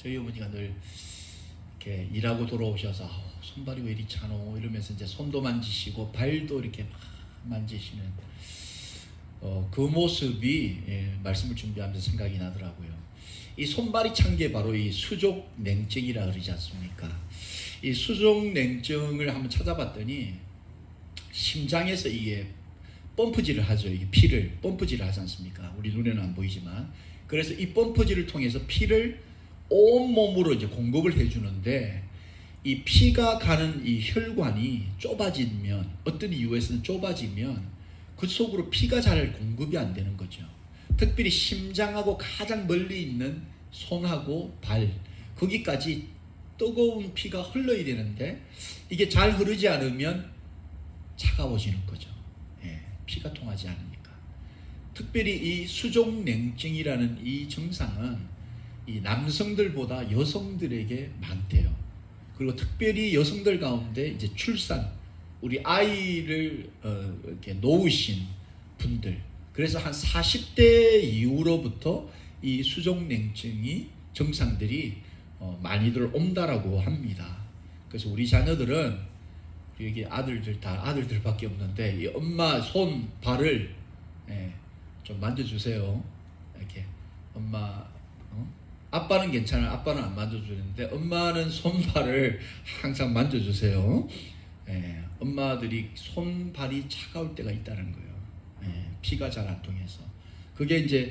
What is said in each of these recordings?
저희 어머니가 늘 이렇게 일하고 돌아오셔서 손발이 왜 이리 차노 이러면서 이제 손도 만지시고 발도 이렇게 막 만지시는 그 모습이 말씀을 준비하면서 생각이 나더라고요. 이 손발이 찬 게 바로 이 수족 냉증이라 그러지 않습니까? 이 수족 냉증을 한번 찾아봤더니 심장에서 이게 펌프질을 하죠. 이게 피를 펌프질을 하지 않습니까? 우리 눈에는 안 보이지만. 그래서 이 펌프질을 통해서 피를 온몸으로 이제 공급을 해주는데, 이 피가 가는 이 혈관이 좁아지면, 어떤 이유에서는 좁아지면 그 속으로 피가 잘 공급이 안 되는 거죠. 특별히 심장하고 가장 멀리 있는 손하고 발, 거기까지 뜨거운 피가 흘러야 되는데 이게 잘 흐르지 않으면 차가워지는 거죠. 피가 통하지 않으니까. 특별히 이 수족냉증이라는 이 증상은 이 남성들보다 여성들에게 많대요. 그리고 특별히 여성들 가운데 이제 출산, 우리 아이를 이렇게 놓으신 분들, 그래서 한 40대 이후로부터 이 수족냉증이 증상들이 많이들 온다라고 합니다. 그래서 우리 자녀들은, 여기 아들들 다 아들들밖에 없는데, 이 엄마 손 발을 좀 만져주세요. 이렇게 엄마, 아빠는 괜찮아요. 아빠는 안 만져주는데 엄마는 손발을 항상 만져주세요. 엄마들이 손발이 차가울 때가 있다는 거예요. 피가 잘 안 통해서. 그게 이제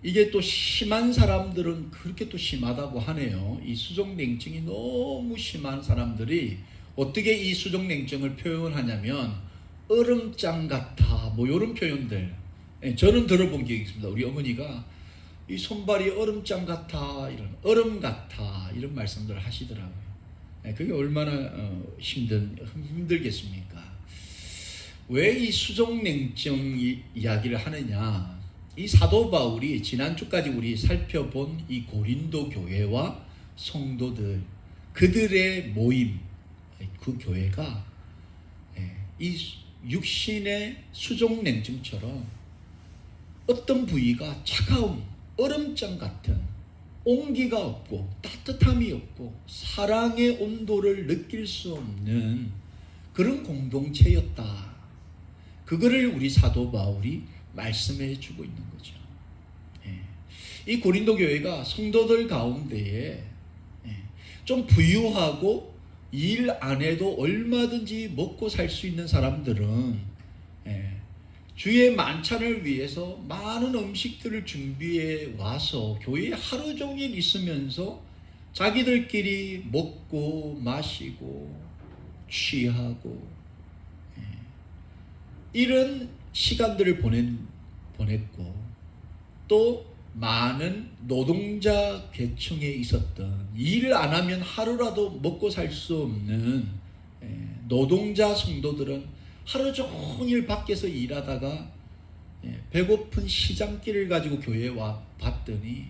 이게 또 심한 사람들은 그렇게 또 심하다고 하네요. 이 수족냉증이 너무 심한 사람들이 어떻게 이 수족냉증을 표현하냐면 얼음장 같아, 뭐 이런 표현들. 저는 들어본 적이 있습니다. 우리 어머니가 이 손발이 얼음장 같아, 이런 얼음 같아, 이런 말씀들을 하시더라고요. 그게 얼마나 힘들겠습니까? 왜 이 수족냉증 이야기를 하느냐? 이 사도 바울이 지난주까지 우리 살펴본 이 고린도 교회와 성도들, 그들의 모임, 그 교회가 이 육신의 수족냉증처럼 어떤 부위가 차가움, 얼음장 같은 온기가 없고 따뜻함이 없고 사랑의 온도를 느낄 수 없는 그런 공동체였다. 그거를 우리 사도 바울이 말씀해 주고 있는 거죠. 이 고린도 교회가 성도들 가운데에 좀 부유하고 일 안 해도 얼마든지 먹고 살 수 있는 사람들은 주의 만찬을 위해서 많은 음식들을 준비해 와서 교회에 하루 종일 있으면서 자기들끼리 먹고 마시고 취하고 이런 시간들을 보냈고, 또 많은 노동자 계층에 있었던, 일 안 하면 하루라도 먹고 살 수 없는 노동자 성도들은 하루 종일 밖에서 일하다가 배고픈 시장길을 가지고 교회에 와 봤더니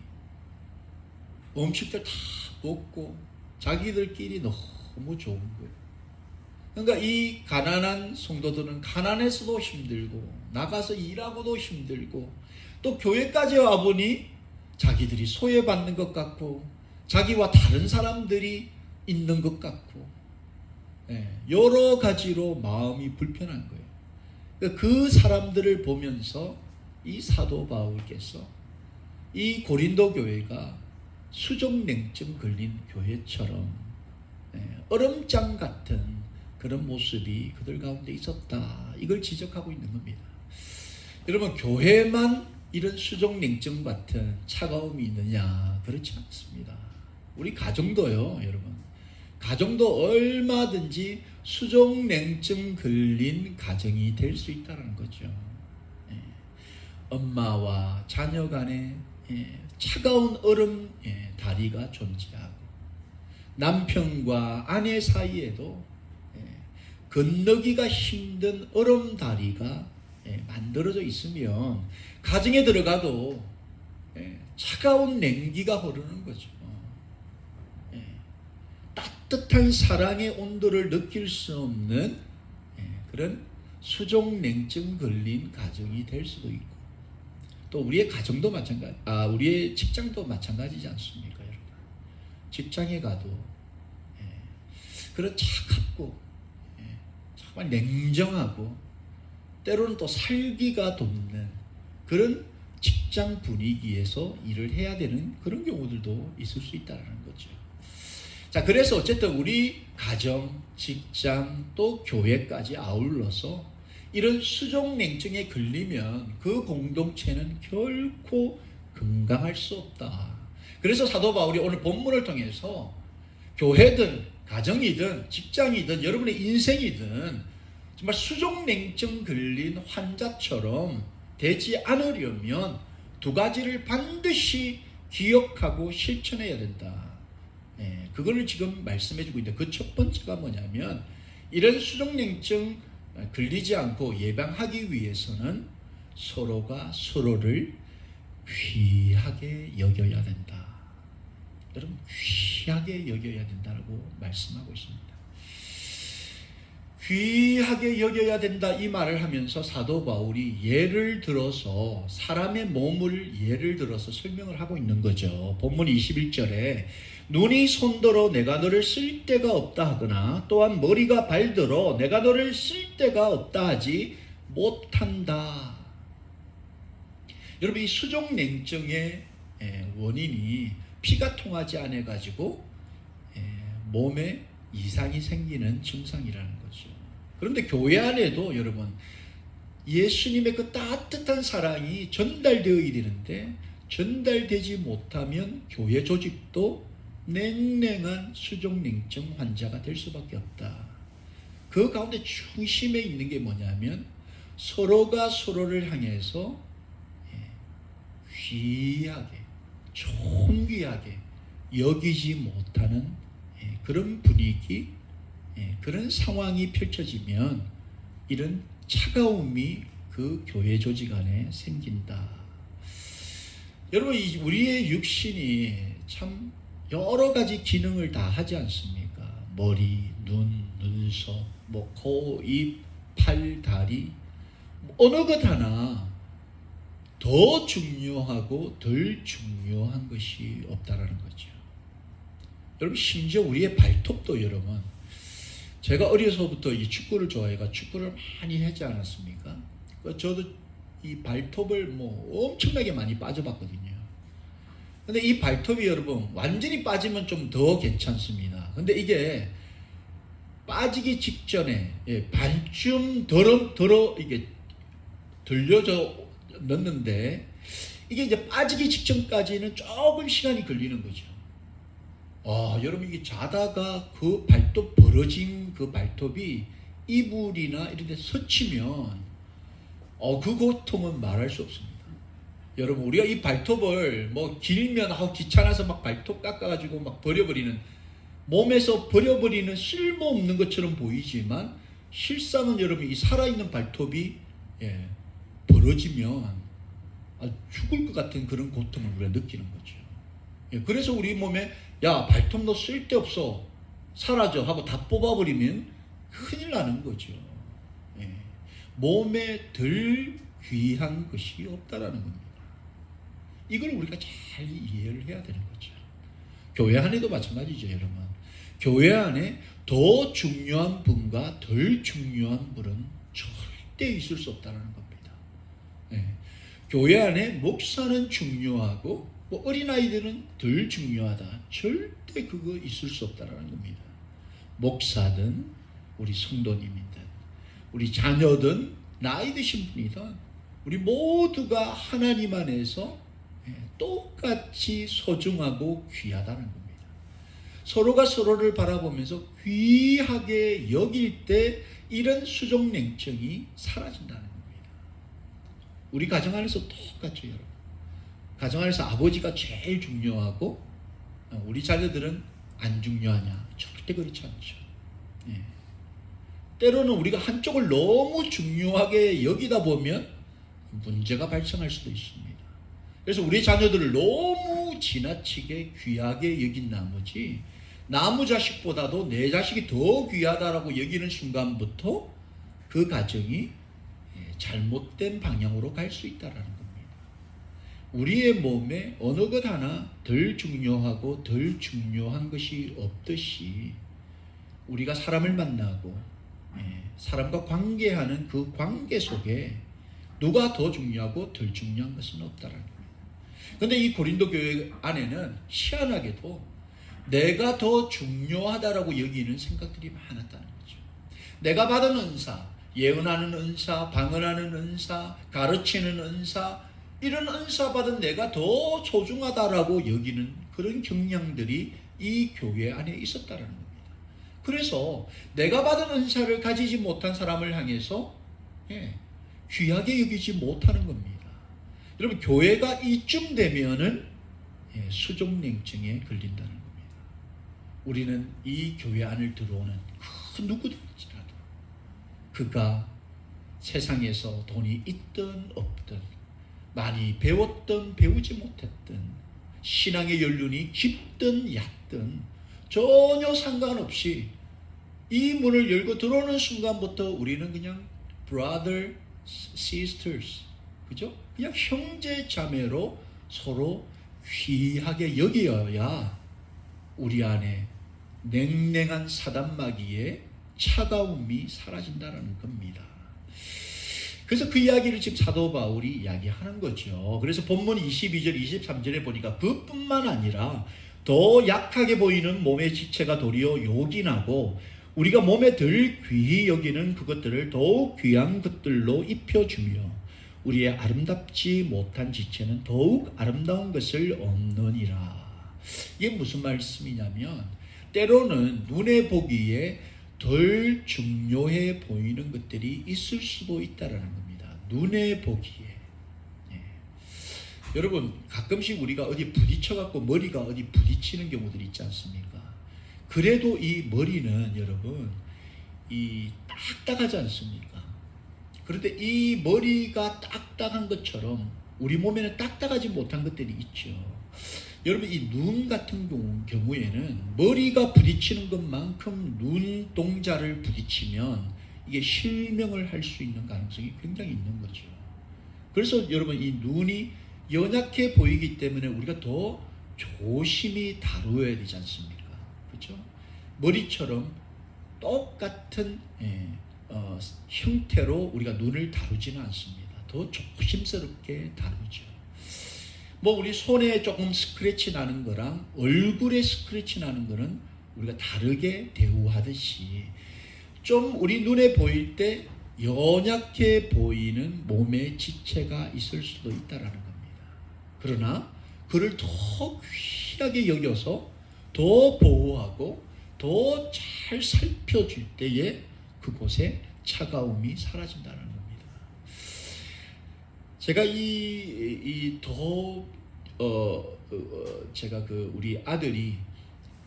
음식들 다 먹고 자기들끼리 너무 좋은 거예요. 그러니까 이 가난한 성도들은 가난해서도 힘들고 나가서 일하고도 힘들고 또 교회까지 와보니 자기들이 소외받는 것 같고 자기와 다른 사람들이 있는 것 같고 여러 가지로 마음이 불편한 거예요. 그 사람들을 보면서 이 사도 바울께서 이 고린도 교회가 수족냉증 걸린 교회처럼 얼음장 같은 그런 모습이 그들 가운데 있었다, 이걸 지적하고 있는 겁니다. 여러분, 교회만 이런 수족냉증 같은 차가움이 있느냐? 그렇지 않습니다. 우리 가정도요, 여러분. 가정도 얼마든지 수족냉증 걸린 가정이 될 수 있다는 거죠. 엄마와 자녀 간에 차가운 얼음 다리가 존재하고, 남편과 아내 사이에도 건너기가 힘든 얼음 다리가 만들어져 있으면 가정에 들어가도 차가운 냉기가 흐르는 거죠. 따뜻한 사랑의 온도를 느낄 수 없는 그런 수족냉증 걸린 가정이 될 수도 있고, 또 우리의 가정도 마찬가지, 우리의 직장도 마찬가지지 않습니까, 여러분? 직장에 가도 그런 차갑고 정말 냉정하고 때로는 또 살기가 돋는 그런 직장 분위기에서 일을 해야 되는 그런 경우들도 있을 수 있다는 거죠. 자, 그래서 어쨌든 우리 가정, 직장, 또 교회까지 아울러서 이런 수족냉증에 걸리면 그 공동체는 결코 건강할 수 없다. 그래서 사도 바울이 오늘 본문을 통해서 교회든 가정이든 직장이든 여러분의 인생이든 정말 수족냉증 걸린 환자처럼 되지 않으려면 두 가지를 반드시 기억하고 실천해야 된다. 그거를 지금 말씀해주고 있는데 그 첫 번째가 뭐냐면 이런 수족냉증 걸리지 않고 예방하기 위해서는 서로가 서로를 귀하게 여겨야 된다. 여러분 귀하게 여겨야 된다고 말씀하고 있습니다. 귀하게 여겨야 된다 이 말을 하면서 사도 바울이 예를 들어서 사람의 몸을 예를 들어서 설명을 하고 있는 거죠. 본문 21절에 눈이 손들어 내가 너를 쓸 데가 없다 하거나 또한 머리가 발들어 내가 너를 쓸 데가 없다 하지 못한다. 여러분 이 수족냉증의 원인이 피가 통하지 않아 가지고 몸에 이상이 생기는 증상이라는 거죠. 그런데 교회 안에도 여러분 예수님의 그 따뜻한 사랑이 전달되어야 되는데 전달되지 못하면 교회 조직도 냉랭한 수족냉증 환자가 될 수밖에 없다. 그 가운데 중심에 있는 게 뭐냐면 서로가 서로를 향해서 귀하게 존귀하게 여기지 못하는 그런 분위기, 그런 상황이 펼쳐지면 이런 차가움이 그 교회 조직 안에 생긴다. 여러분 우리의 육신이 참 여러 가지 기능을 다 하지 않습니까? 머리, 눈, 눈썹, 코, 입, 팔, 다리 어느 것 하나 더 중요하고 덜 중요한 것이 없다라는 거죠. 여러분 심지어 우리의 발톱도 여러분 제가 어려서부터 이 축구를 좋아해가 축구를 많이 하지 않았습니까? 저도 이 발톱을 엄청나게 많이 빠져봤거든요. 근데 이 발톱이 여러분 완전히 빠지면 좀 더 괜찮습니다. 근데 이게 빠지기 직전에 반쯤 덜어 이게 들려져 넣는데 이게 이제 빠지기 직전까지는 조금 시간이 걸리는 거죠. 여러분 이게 자다가 그 발톱 벌어진 그 발톱이 이불이나 이런 데 스치면 그 고통은 말할 수 없습니다. 여러분 우리가 이 발톱을 길면 귀찮아서 막 발톱 깎아가지고 막 버려버리는 몸에서 버려버리는 쓸모없는 것처럼 보이지만 실상은 여러분 이 살아있는 발톱이 벌어지면 죽을 것 같은 그런 고통을 우리가 느끼는 거죠. 그래서 우리 몸에 야 발톱 너 쓸데없어 사라져 하고 다 뽑아버리면 큰일 나는 거죠. 몸에 덜 귀한 것이 없다라는 겁니다. 이걸 우리가 잘 이해를 해야 되는 거죠. 교회 안에도 마찬가지죠, 여러분. 교회 안에 더 중요한 분과 덜 중요한 분은 절대 있을 수 없다는 겁니다. 교회 안에 목사는 중요하고 어린아이들은 덜 중요하다. 절대 그거 있을 수 없다는 겁니다. 목사든 우리 성도님이든 우리 자녀든 나이 드신 분이든 우리 모두가 하나님 안에서 똑같이 소중하고 귀하다는 겁니다. 서로가 서로를 바라보면서 귀하게 여길 때 이런 수족냉증이 사라진다는 겁니다. 우리 가정 안에서 똑같죠, 여러분. 가정 안에서 아버지가 제일 중요하고 우리 자녀들은 안 중요하냐? 절대 그렇지 않죠. 때로는 우리가 한쪽을 너무 중요하게 여기다 보면 문제가 발생할 수도 있습니다. 그래서 우리 자녀들을 너무 지나치게 귀하게 여긴 나머지 나무 자식보다도 내 자식이 더 귀하다라고 여기는 순간부터 그 가정이 잘못된 방향으로 갈 수 있다는 겁니다. 우리의 몸에 어느 것 하나 덜 중요하고 덜 중요한 것이 없듯이 우리가 사람을 만나고 사람과 관계하는 그 관계 속에 누가 더 중요하고 덜 중요한 것은 없다라는 거예요. 그런데 이 고린도 교회 안에는 희한하게도 내가 더 중요하다라고 여기는 생각들이 많았다는 거죠. 내가 받은 은사, 예언하는 은사, 방언하는 은사, 가르치는 은사, 이런 은사 받은 내가 더 소중하다라고 여기는 그런 경향들이 이 교회 안에 있었다는 겁니다. 그래서 내가 받은 은사를 가지지 못한 사람을 향해서 귀하게 여기지 못하는 겁니다. 여러분, 교회가 이쯤 되면은 수족냉증에 걸린다는 겁니다. 우리는 이 교회 안을 들어오는 그 누구든지라도 그가 세상에서 돈이 있든 없든 많이 배웠든 배우지 못했든 신앙의 연륜이 깊든 얕든 전혀 상관없이 이 문을 열고 들어오는 순간부터 우리는 그냥 brother, sisters, 그죠? 그냥 형제 자매로 서로 귀하게 여겨야 우리 안에 냉랭한 사단마귀의 차가움이 사라진다는 겁니다. 그래서 그 이야기를 지금 사도 바울이 이야기하는 거죠. 그래서 본문 22절, 23절에 보니까 그뿐만 아니라 더 약하게 보이는 몸의 지체가 도리어 요긴하고 우리가 몸에 덜 귀히 여기는 그것들을 더욱 귀한 것들로 입혀주며 우리의 아름답지 못한 지체는 더욱 아름다운 것을 얻느니라. 이게 무슨 말씀이냐면 때로는 눈에 보기에 덜 중요해 보이는 것들이 있을 수도 있다는 겁니다. 눈에 보기에. 여러분, 가끔씩 우리가 어디 부딪혀갖고 머리가 어디 부딪히는 경우들이 있지 않습니까? 그래도 이 머리는 여러분 이 딱딱하지 않습니까? 그런데 이 머리가 딱딱한 것처럼 우리 몸에는 딱딱하지 못한 것들이 있죠. 여러분, 이 눈 같은 경우에는 머리가 부딪히는 것만큼 눈동자를 부딪히면 이게 실명을 할 수 있는 가능성이 굉장히 있는 거죠. 그래서 여러분, 이 눈이 연약해 보이기 때문에 우리가 더 조심히 다루어야 되지 않습니까? 그렇죠? 머리처럼 똑같은 형태로 우리가 눈을 다루지는 않습니다. 더 조심스럽게 다루죠. 뭐 우리 손에 조금 스크래치 나는 거랑 얼굴에 스크래치 나는 거는 우리가 다르게 대우하듯이 좀 우리 눈에 보일 때 연약해 보이는 몸의 지체가 있을 수도 있다라는 겁니다. 그러나 그를 더 귀하게 여겨서 더 보호하고 더 잘 살펴줄 때에 그곳에 차가움이 사라진다는 겁니다. 제가 제가 우리 아들이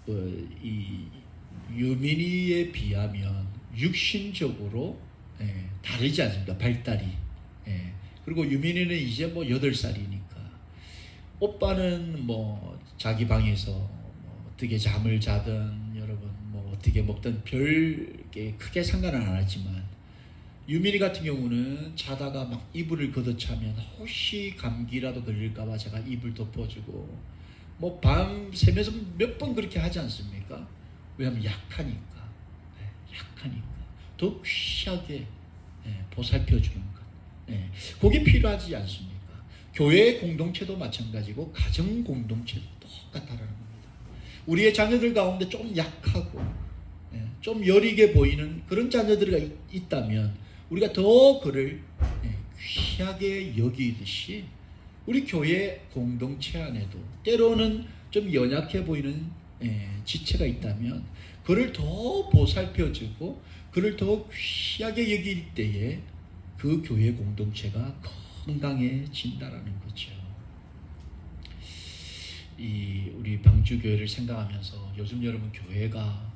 이 유민이에 비하면 육신적으로 다르지 않습니까? 발달이. 그리고 유민이는 이제 뭐 8살이니까 오빠는 뭐 자기 방에서 뭐 어떻게 잠을 자든 여러분 뭐 어떻게 먹든 별게 크게 상관은 안 하지만 유민이 같은 경우는 자다가 막 이불을 걷어차면 혹시 감기라도 걸릴까봐 제가 이불 덮어주고 뭐 밤 새면서 몇 번 그렇게 하지 않습니까? 왜냐하면 약하니까. 약하니까 더 귀하게 보살펴주는 것. 그게 필요하지 않습니까? 교회 공동체도 마찬가지고 가정 공동체도 똑같다라는 겁니다. 우리의 자녀들 가운데 좀 약하고 좀 여리게 보이는 그런 자녀들이 있다면 우리가 더 그를 귀하게 여기듯이 우리 교회 공동체 안에도 때로는 좀 연약해 보이는 지체가 있다면 그를 더 보살펴주고 그를 더 귀하게 여길 때에 그 교회 공동체가 건강해진다라는 거죠. 우리 방주교회를 생각하면서 요즘 여러분 교회가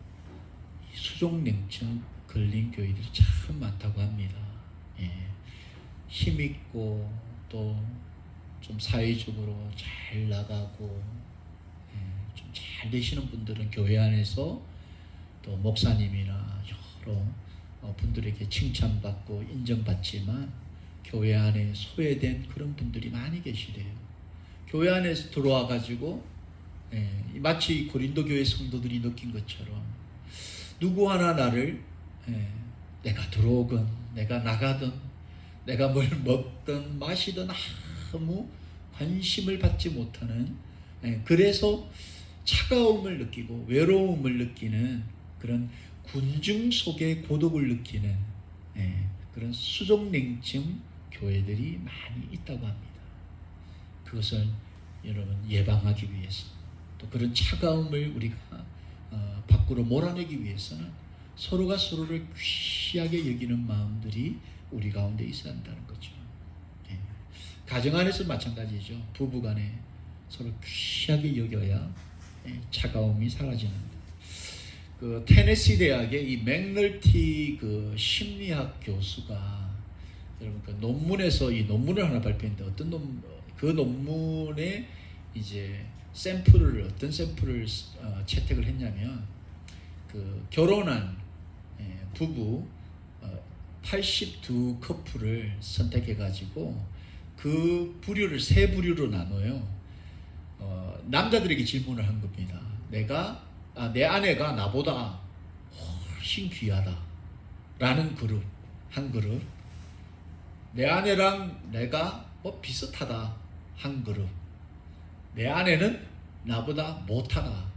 수족냉증 걸린 교회들이 참 많다고 합니다. 힘있고 또 좀 사회적으로 잘 나가고 좀 잘 되시는 분들은 교회 안에서 또 목사님이나 여러 분들에게 칭찬받고 인정받지만 교회 안에 소외된 그런 분들이 많이 계시대요. 교회 안에서 들어와 가지고 마치 고린도 교회 성도들이 느낀 것처럼 누구 하나 나를 내가 들어오건 내가 나가든 내가 뭘 먹든 마시든 아무 관심을 받지 못하는, 그래서 차가움을 느끼고 외로움을 느끼는 그런 군중 속의 고독을 느끼는 그런 수족냉증 교회들이 많이 있다고 합니다. 그것을 여러분 예방하기 위해서, 또 그런 차가움을 우리가 밖으로 몰아내기 위해서는 서로가 서로를 귀하게 여기는 마음들이 우리 가운데 있어야 한다는 거죠. 가정 안에서 마찬가지죠. 부부 간에 서로 귀하게 여겨야 차가움이 사라지는. 그 테네시 대학의 이 맥널티 그 심리학 교수가 여러분 그 논문에서 이 논문을 하나 발표했는데, 어떤 그 논문에 이제 어떤 샘플을 채택을 했냐면, 그 결혼한 부부 82 커플을 선택해 가지고 그 부류를 세 부류로 나눠요. 남자들에게 질문을 한 겁니다. 내 아내가 나보다 훨씬 귀하다 라는 그룹 한 그룹, 내 아내랑 내가 비슷하다 한 그룹, 내 아내는 나보다 못하다.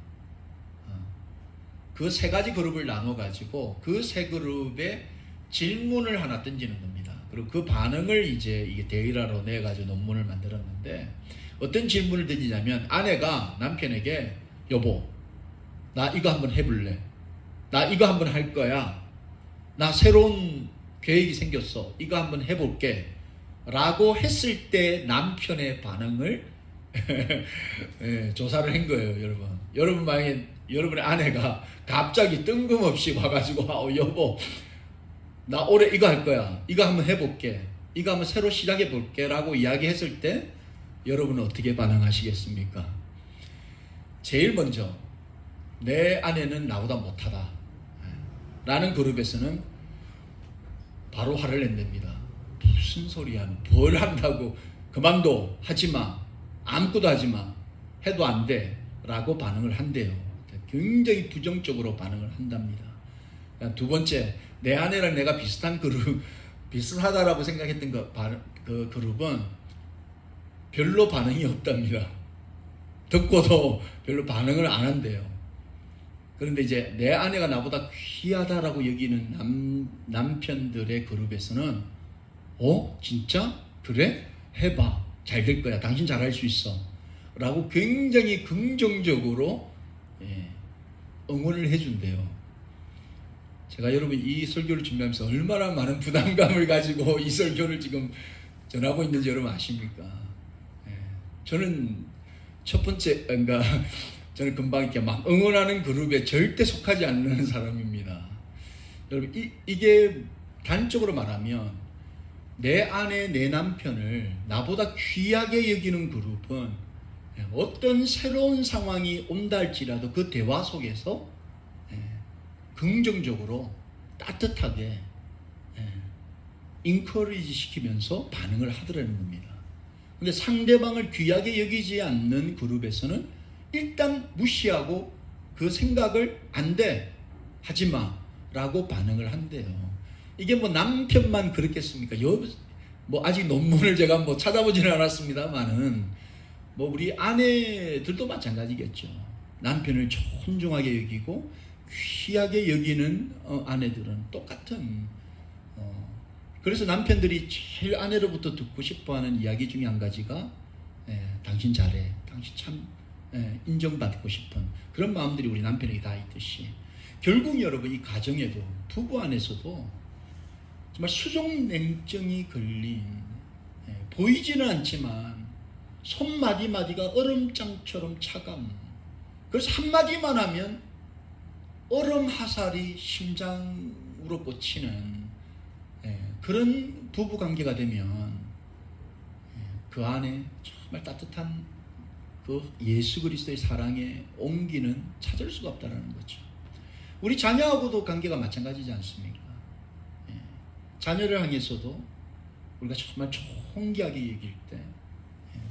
그 세 가지 그룹을 나눠 가지고 그 세 그룹에 질문을 하나 던지는 겁니다. 그리고 그 반응을 이제 이게 데이터로 내 가지고 논문을 만들었는데, 어떤 질문을 던지냐면, 아내가 남편에게 여보 나 이거 한번 해볼래, 나 이거 한번 할 거야, 나 새로운 계획이 생겼어, 이거 한번 해볼게 라고 했을 때 남편의 반응을 조사를 한 거예요. 여러분 만약에 여러분의 아내가 갑자기 뜬금없이 와가지고 여보 나 올해 이거 할 거야, 이거 한번 해볼게, 이거 한번 새로 시작해 볼게 라고 이야기했을 때 여러분은 어떻게 반응하시겠습니까? 제일 먼저 내 아내는 나보다 못하다 라는 그룹에서는 바로 화를 낸답니다. 무슨 소리야, 뭘 한다고, 그만둬, 하지마, 아무것도 하지마, 해도 안 돼 라고 반응을 한대요. 굉장히 부정적으로 반응을 한답니다. 두 번째, 내 아내랑 내가 비슷하다라고 생각했던 그 그룹은 별로 반응이 없답니다. 듣고도 별로 반응을 안 한대요. 그런데 이제 내 아내가 나보다 귀하다라고 여기는 남편들의 그룹에서는 진짜? 그래? 해봐, 잘 될 거야, 당신 잘할 수 있어 라고 굉장히 긍정적으로 응원을 해준대요. 제가 여러분 이 설교를 준비하면서 얼마나 많은 부담감을 가지고 이 설교를 지금 전하고 있는지 여러분 아십니까? 저는 첫 번째, 저는 금방 이렇게 막 응원하는 그룹에 절대 속하지 않는 사람입니다. 여러분 이게 단적으로 말하면, 내 아내, 내 남편을 나보다 귀하게 여기는 그룹은 어떤 새로운 상황이 온다 할지라도 그 대화 속에서 긍정적으로 따뜻하게 인커리지 시키면서 반응을 하더라는 겁니다. 근데 상대방을 귀하게 여기지 않는 그룹에서는 일단 무시하고 그 생각을 안 돼, 하지마 라고 반응을 한대요. 이게 뭐 남편만 그렇겠습니까? 뭐 아직 논문을 제가 뭐 찾아보지는 않았습니다만은 뭐 우리 아내들도 마찬가지겠죠. 남편을 존중하게 여기고 귀하게 여기는 아내들은 똑같은. 그래서 남편들이 제일 아내로부터 듣고 싶어하는 이야기 중에 한 가지가 당신 잘해, 당신 참 인정받고 싶은 그런 마음들이 우리 남편에게 다 있듯이, 결국 여러분 이 가정에도, 부부 안에서도 정말 수족냉증이 걸린, 보이지는 않지만 손마디마디가 얼음장처럼 차가운, 그래서 한마디만 하면 얼음 화살이 심장으로 꽂히는 그런 부부관계가 되면 그 안에 정말 따뜻한 그 예수 그리스도의 사랑의 온기는 찾을 수가 없다는 거죠. 우리 자녀하고도 관계가 마찬가지지 않습니까? 자녀를 향해서도 우리가 정말 존귀하게 여길 때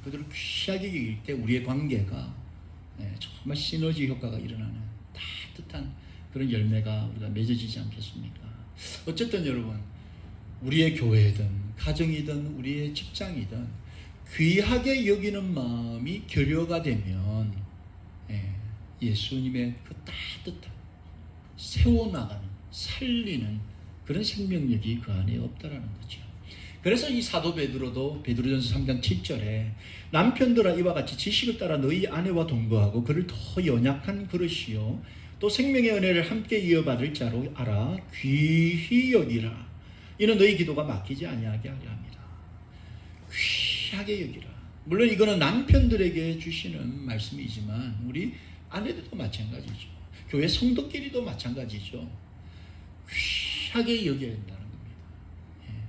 그들을 귀하게 여길 때 우리의 관계가 정말 시너지 효과가 일어나는 따뜻한 그런 열매가 우리가 맺어지지 않겠습니까? 어쨌든 여러분, 우리의 교회든 가정이든 우리의 직장이든 귀하게 여기는 마음이 결여가 되면 예수님의 그 따뜻한 세워나가는 살리는 그런 생명력이 그 안에 없다라는 거죠. 그래서 이 사도 베드로도 베드로전서 3장 7절에 남편들아 이와 같이 지식을 따라 너희 아내와 동거하고 그를 더 연약한 그릇이요 또 생명의 은혜를 함께 이어받을 자로 알아 귀히 여기라. 이는 너희 기도가 막히지 아니하게 하려 합니다. 귀하게 여기라. 물론 이거는 남편들에게 주시는 말씀이지만 우리 아내들도 마찬가지죠. 교회 성도끼리도 마찬가지죠. 귀하게 여겨야 된다는 겁니다.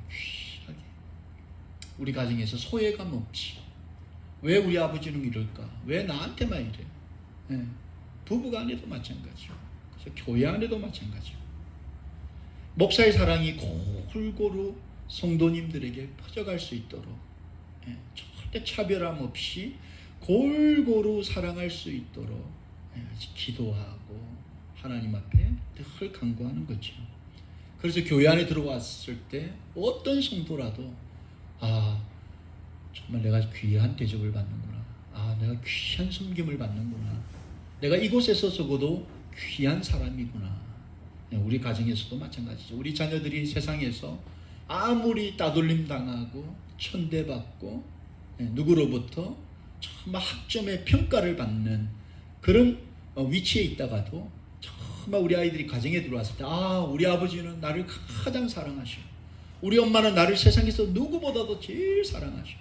귀하게. 우리 가정에서 소외감 없이 왜 우리 아버지는 이럴까? 왜 나한테만 이래? 부부가 안에도 마찬가지죠. 그래서 교회 안에도 마찬가지죠. 목사의 사랑이 골고루 성도님들에게 퍼져갈 수 있도록 절대 차별함 없이 골고루 사랑할 수 있도록 기도하고 하나님 앞에 늘 간구하는 거죠. 그래서 교회 안에 들어왔을 때 어떤 성도라도 정말 내가 귀한 대접을 받는구나. 내가 귀한 섬김을 받는구나. 내가 이곳에서 적어도 귀한 사람이구나. 우리 가정에서도 마찬가지죠. 우리 자녀들이 세상에서 아무리 따돌림 당하고 천대받고 누구로부터 정말 학점의 평가를 받는 그런 위치에 있다가도 정말 우리 아이들이 가정에 들어왔을 때 우리 아버지는 나를 가장 사랑하셔. 우리 엄마는 나를 세상에서 누구보다도 제일 사랑하셔.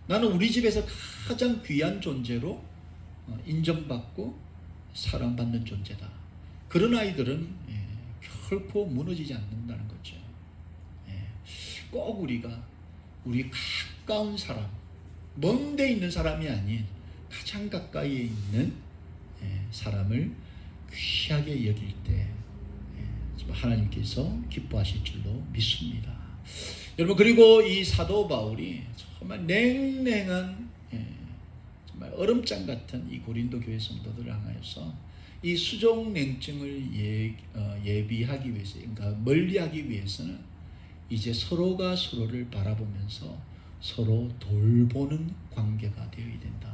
나는 우리 집에서 가장 귀한 존재로 인정받고 사랑받는 존재다. 그런 아이들은 결코 무너지지 않는다는 거죠. 꼭 우리가 우리 가까운 사람, 먼 데 있는 사람이 아닌 가장 가까이에 있는 사람을 귀하게 여길 때 하나님께서 기뻐하실 줄로 믿습니다. 여러분, 그리고 이 사도 바울이 정말 냉랭한 정말 얼음장 같은 이 고린도 교회 성도들을 향하여서 이 수족냉증을 예비하기 위해서, 그러니까 멀리하기 위해서는 이제 서로가 서로를 바라보면서 서로 돌보는 관계가 되어야 된다.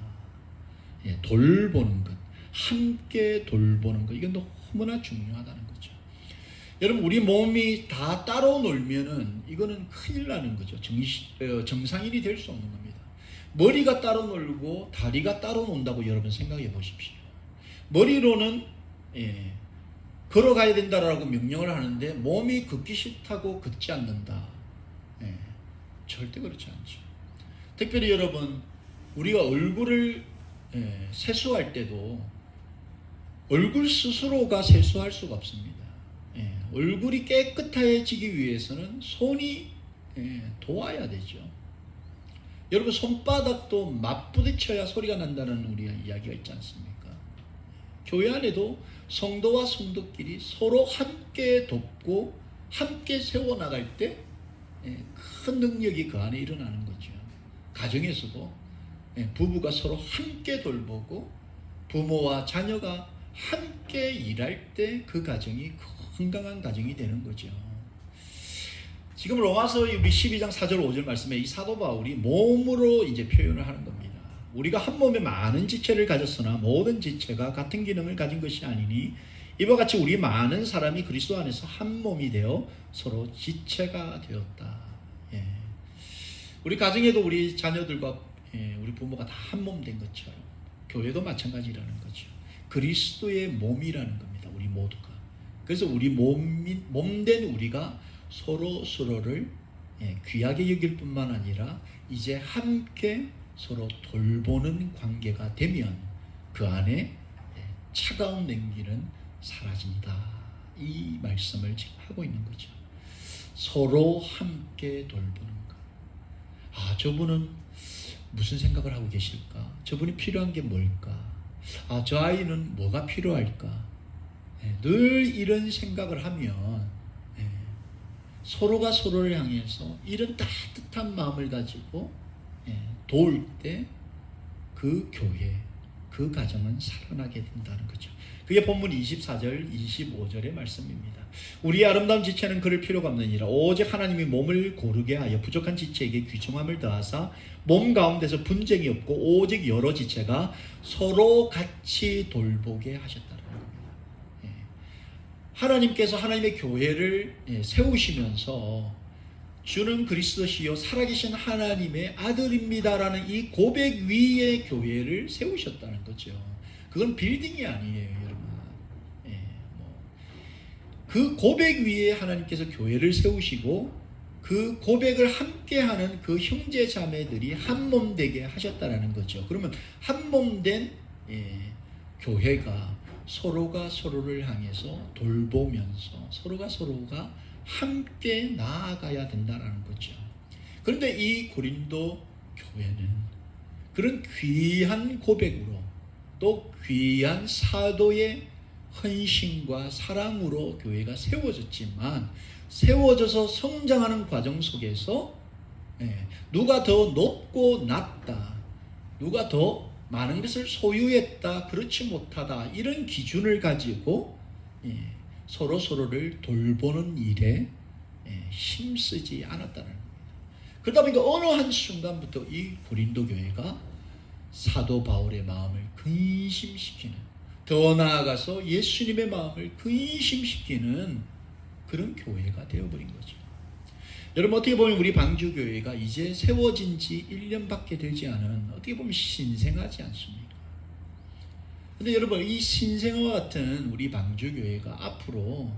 돌보는 것, 함께 돌보는 것, 이건 너무나 중요하다는 거죠. 여러분, 우리 몸이 다 따로 놀면은 이거는 큰일 나는 거죠. 정상인이 될 수 없는 겁니다. 머리가 따로 놀고 다리가 따로 논다고 여러분 생각해 보십시오. 머리로는 걸어가야 된다라고 명령을 하는데 몸이 걷기 싫다고 걷지 않는다. 절대 그렇지 않죠. 특별히 여러분, 우리가 얼굴을 세수할 때도 얼굴 스스로가 세수할 수가 없습니다. 얼굴이 깨끗해지기 위해서는 손이 도와야 되죠. 여러분, 손바닥도 맞부딪혀야 소리가 난다는 우리가 이야기가 있지 않습니까? 교회 안에도 성도와 성도끼리 서로 함께 돕고 함께 세워나갈 때 큰 능력이 그 안에 일어나는 거죠. 가정에서도 부부가 서로 함께 돌보고 부모와 자녀가 함께 일할 때 그 가정이 건강한 가정이 되는 거죠. 지금 로마서 우리 12장 4절 5절 말씀에 이 사도 바울이 몸으로 이제 표현을 하는 겁니다. 우리가 한 몸에 많은 지체를 가졌으나 모든 지체가 같은 기능을 가진 것이 아니니 이와 같이 우리 많은 사람이 그리스도 안에서 한 몸이 되어 서로 지체가 되었다. 우리 가정에도 우리 자녀들과 우리 부모가 다 한 몸 된 것처럼 교회도 마찬가지라는 거죠. 그리스도의 몸이라는 겁니다. 우리 모두가. 그래서 우리 몸된 우리가 서로를 귀하게 여길 뿐만 아니라 이제 함께 서로 돌보는 관계가 되면 그 안에 차가운 냉기는 사라진다. 이 말씀을 지금 하고 있는 거죠. 서로 함께 돌보는 것. 저분은 무슨 생각을 하고 계실까? 저분이 필요한 게 뭘까? 저 아이는 뭐가 필요할까? 늘 이런 생각을 하면 서로가 서로를 향해서 이런 따뜻한 마음을 가지고 도울 때 그 교회, 그 가정은 살아나게 된다는 거죠. 그게 본문 24절, 25절의 말씀입니다. 우리의 아름다운 지체는 그럴 필요가 없느니라. 오직 하나님이 몸을 고르게 하여 부족한 지체에게 귀중함을 더하사 몸 가운데서 분쟁이 없고 오직 여러 지체가 서로 같이 돌보게 하셨다는 겁니다. 하나님께서 하나님의 교회를 세우시면서 주는 그리스도시요 살아계신 하나님의 아들입니다라는 이 고백 위에 교회를 세우셨다는 거죠. 그건 빌딩이 아니에요, 여러분. 그 고백 위에 하나님께서 교회를 세우시고 그 고백을 함께하는 그 형제 자매들이 한 몸 되게 하셨다는 거죠. 그러면 한 몸 된 교회가 서로가 서로를 향해서 돌보면서 서로가 함께 나아가야 된다는 거죠. 그런데 이 고린도 교회는 그런 귀한 고백으로 또 귀한 사도의 헌신과 사랑으로 교회가 세워졌지만 세워져서 성장하는 과정 속에서 누가 더 높고 낮다, 누가 더 많은 것을 소유했다, 그렇지 못하다, 이런 기준을 가지고 서로를 돌보는 일에 힘쓰지 않았다는 겁니다. 그러다 보니까 어느 한순간부터 이 고린도 교회가 사도 바울의 마음을 근심시키는, 더 나아가서 예수님의 마음을 근심시키는 그런 교회가 되어버린 거죠. 여러분, 어떻게 보면 우리 방주교회가 이제 세워진 지 1년밖에 되지 않은, 어떻게 보면 신생하지 않습니까? 근데 여러분, 이 신생아와 같은 우리 방주교회가 앞으로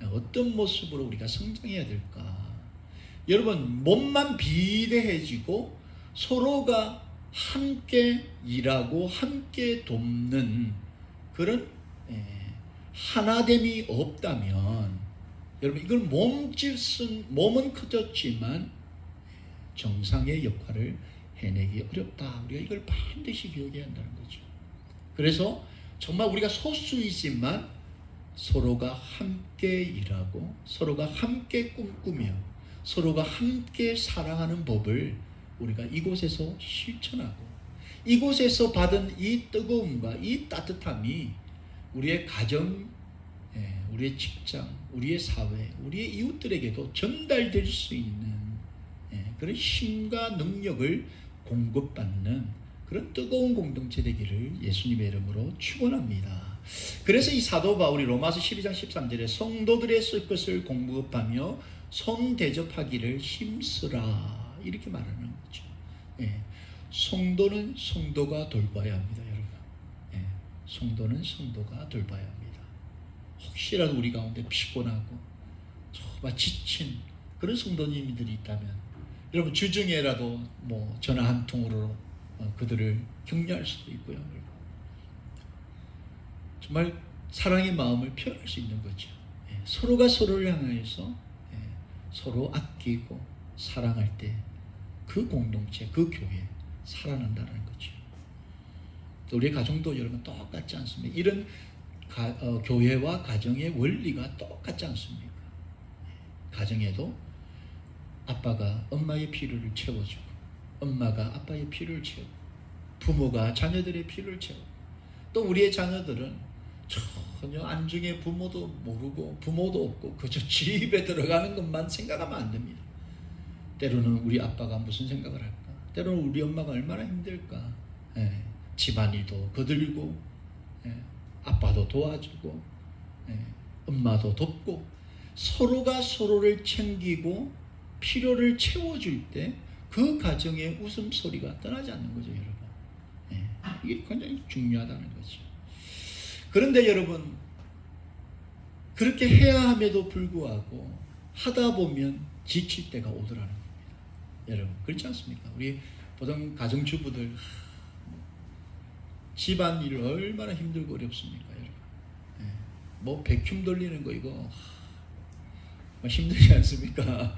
어떤 모습으로 우리가 성장해야 될까? 여러분, 몸만 비대해지고 서로가 함께 일하고 함께 돕는 그런 하나됨이 없다면, 여러분, 이걸 몸은 커졌지만 정상의 역할을 해내기 어렵다. 우리가 이걸 반드시 기억해야 한다는 거죠. 그래서 정말 우리가 소수이지만 서로가 함께 일하고 서로가 함께 꿈꾸며 서로가 함께 사랑하는 법을 우리가 이곳에서 실천하고, 이곳에서 받은 이 뜨거움과 이 따뜻함이 우리의 가정, 우리의 직장, 우리의 사회, 우리의 이웃들에게도 전달될 수 있는 그런 힘과 능력을 공급받는 그런 뜨거운 공동체 되기를 예수님의 이름으로 축원합니다. 그래서 이 사도 바울이 로마서 12장 13절에 성도들의 쓸 것을 공급하며 손 대접하기를 힘쓰라, 이렇게 말하는 거죠. 성도는 성도가 돌봐야 합니다, 여러분. 성도는 성도가 돌봐야 합니다. 혹시라도 우리 가운데 피곤하고 정말 지친 그런 성도님들이 있다면 여러분, 주중에라도 전화 한 통으로 그들을 격려할 수도 있고요. 정말 사랑의 마음을 표현할 수 있는 거죠. 서로가 서로를 향해서 서로 아끼고 사랑할 때 그 공동체, 그 교회 살아난다는 거죠. 또 우리의 가정도 여러분 똑같지 않습니까? 이런 교회와 가정의 원리가 똑같지 않습니까? 가정에도 아빠가 엄마의 필요를 채워주고, 엄마가 아빠의 필요를 채우고, 부모가 자녀들의 필요를 채우고, 또 우리의 자녀들은 전혀 안중에 부모도 모르고 부모도 없고 그저 집에 들어가는 것만 생각하면 안 됩니다. 때로는 우리 아빠가 무슨 생각을 할까? 때로는 우리 엄마가 얼마나 힘들까? 집안일도 거들고, 아빠도 도와주고, 엄마도 돕고, 서로가 서로를 챙기고 필요를 채워줄 때 그 가정의 웃음소리가 떠나지 않는 거죠, 여러분. 이게 굉장히 중요하다는 거죠. 그런데 여러분, 그렇게 해야 함에도 불구하고 하다 보면 지칠 때가 오더라는 겁니다. 여러분, 그렇지 않습니까? 우리 보통 가정주부들 집안일 얼마나 힘들고 어렵습니까, 여러분? 백큐ම් 돌리는 거 이거 힘들지 않습니까?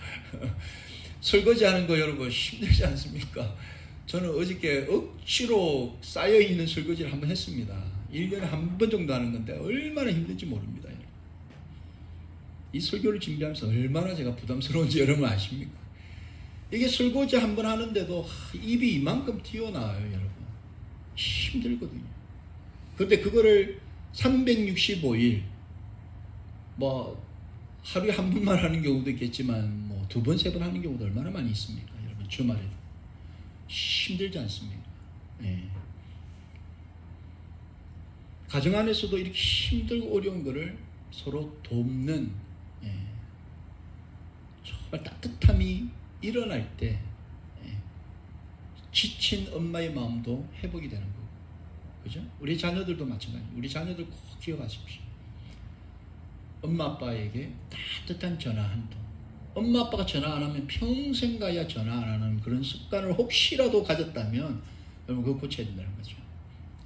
설거지 하는 거 여러분 힘들지 않습니까? 저는 어저께 억지로 쌓여있는 설거지를 한번 했습니다. 1년에 한 번 정도 하는 건데 얼마나 힘든지 모릅니다. 여러분. 이 설교를 준비하면서 얼마나 제가 부담스러운지 여러분 아십니까? 이게 설거지 한번 하는데도 입이 이만큼 튀어나와요, 여러분. 힘들거든요. 그런데 그거를 365일 뭐 하루에 한 번만 하는 경우도 있겠지만 뭐 두 번, 세 번 하는 경우도 얼마나 많이 있습니까, 여러분. 주말에도 힘들지 않습니까? 예. 가정 안에서도 이렇게 힘들고 어려운 거를 서로 돕는, 예, 정말 따뜻함이 일어날 때, 예, 지친 엄마의 마음도 회복이 되는 거고, 그죠? 우리 자녀들도 마찬가지입니다. 우리 자녀들 꼭 기억하십시오. 엄마 아빠에게 따뜻한 전화 한 통. 엄마 아빠가 전화 안 하면 평생 가야 전화 안 하는 그런 습관을 혹시라도 가졌다면 여러분 그거 고쳐야 된다는 거죠.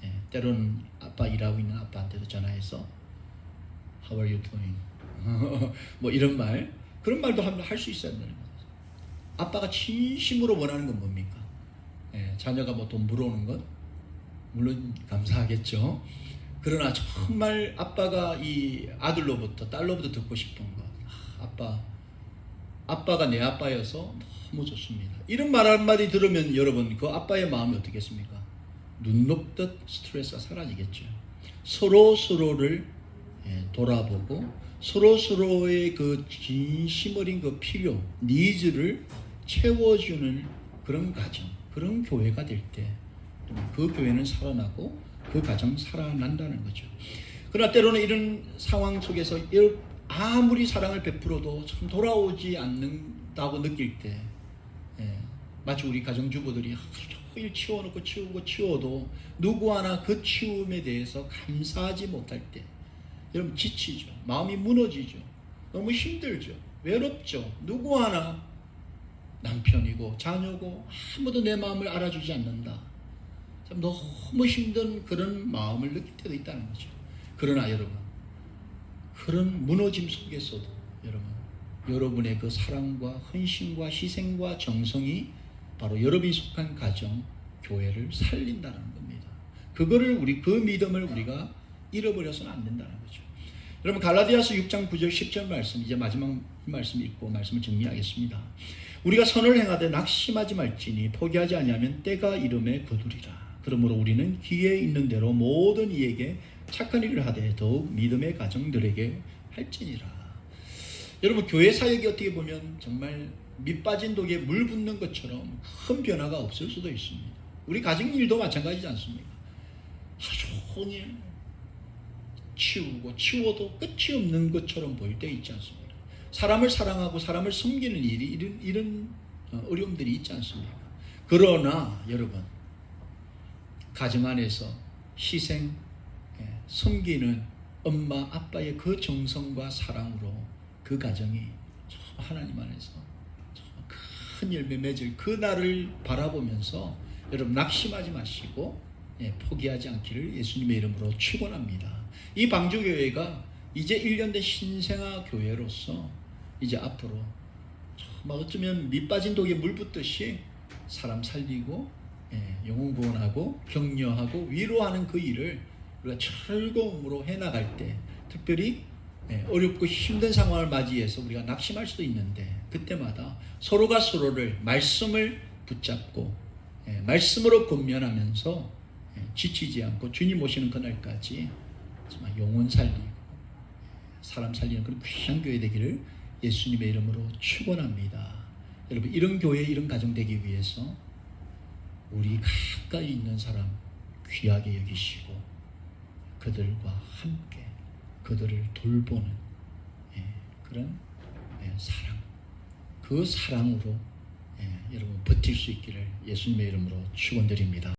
예, 때로는 아빠 일하고 있는 아빠한테도 전화해서 How are you doing? 뭐 이런 말, 그런 말도 할 수 있어야 된다는 거죠. 아빠가 진심으로 원하는 건 뭡니까? 예, 자녀가 뭐 돈 물어오는 것 물론 감사하겠죠. 그러나 정말 아빠가 이 아들로부터 딸로부터 듣고 싶은 것, 아빠가 내 아빠여서 너무 좋습니다. 이런 말 한마디 들으면 여러분 그 아빠의 마음이 어떻겠습니까? 눈 녹듯 스트레스가 사라지겠죠. 서로를 돌아보고 서로의 그 진심 어린 그 필요, 니즈를 채워주는 그런 가정, 그런 교회가 될 때 그 교회는 살아나고 그 가정 살아난다는 거죠. 그러나 때로는 이런 상황 속에서 아무리 사랑을 베풀어도 참 돌아오지 않는다고 느낄 때, 마치 우리 가정주부들이 하루 종일 치워놓고 치워도 누구 하나 그 치움에 대해서 감사하지 못할 때 여러분 지치죠. 마음이 무너지죠. 너무 힘들죠. 외롭죠. 누구 하나 남편이고 자녀고 아무도 내 마음을 알아주지 않는다. 참 너무 힘든 그런 마음을 느낄 때도 있다는 거죠. 그러나 여러분, 그런 무너짐 속에서도 여러분의 그 사랑과 헌신과 희생과 정성이 바로 여러분이 속한 가정, 교회를 살린다는 겁니다. 그거를 그 믿음을 우리가 잃어버려서는 안 된다는 거죠. 여러분 갈라디아서 6장 9절 10절 말씀, 이제 마지막 말씀 읽고 말씀을 정리하겠습니다. 우리가 선을 행하되 낙심하지 말지니 포기하지 아니하면 때가 이름에 거두리라. 그러므로 우리는 기회에 있는 대로 모든 이에게 착한 일을 하되 더욱 믿음의 가정들에게 할지니라. 여러분 교회 사역이 어떻게 보면 정말 밑 빠진 독에 물 붓는 것처럼 큰 변화가 없을 수도 있습니다. 우리 가정 일도 마찬가지지 않습니까? 하루 종일 치워도 끝이 없는 것처럼 보일 때 있지 않습니까? 사람을 사랑하고 사람을 섬기는 일이 이런 어려움들이 있지 않습니까? 그러나 여러분 가정 안에서 희생, 섬기는 엄마 아빠의 그 정성과 사랑으로 그 가정이 하나님 안에서 큰 열매 맺을 그 날을 바라보면서 여러분 낙심하지 마시고 포기하지 않기를 예수님의 이름으로 축원합니다. 이 방주교회가 이제 1년 된 신생아 교회로서 이제 앞으로 정말 어쩌면 밑 빠진 독에 물 붓듯이 사람 살리고 영혼 구원하고 격려하고 위로하는 그 일을 우리가 즐거움으로 해나갈 때, 특별히 어렵고 힘든 상황을 맞이해서 우리가 낙심할 수도 있는데 그때마다 서로가 서로를 말씀을 붙잡고 말씀으로 권면하면서 지치지 않고 주님 오시는 그날까지 정말 영혼 살리고 사람 살리는 그런 귀한 교회 되기를 예수님의 이름으로 축원합니다. 여러분 이런 교회, 이런 가정 되기 위해서 우리 가까이 있는 사람 귀하게 여기시고 그들과 함께 그들을 돌보는 그런 사랑, 그 사랑으로 여러분 버틸 수 있기를 예수님의 이름으로 축원드립니다.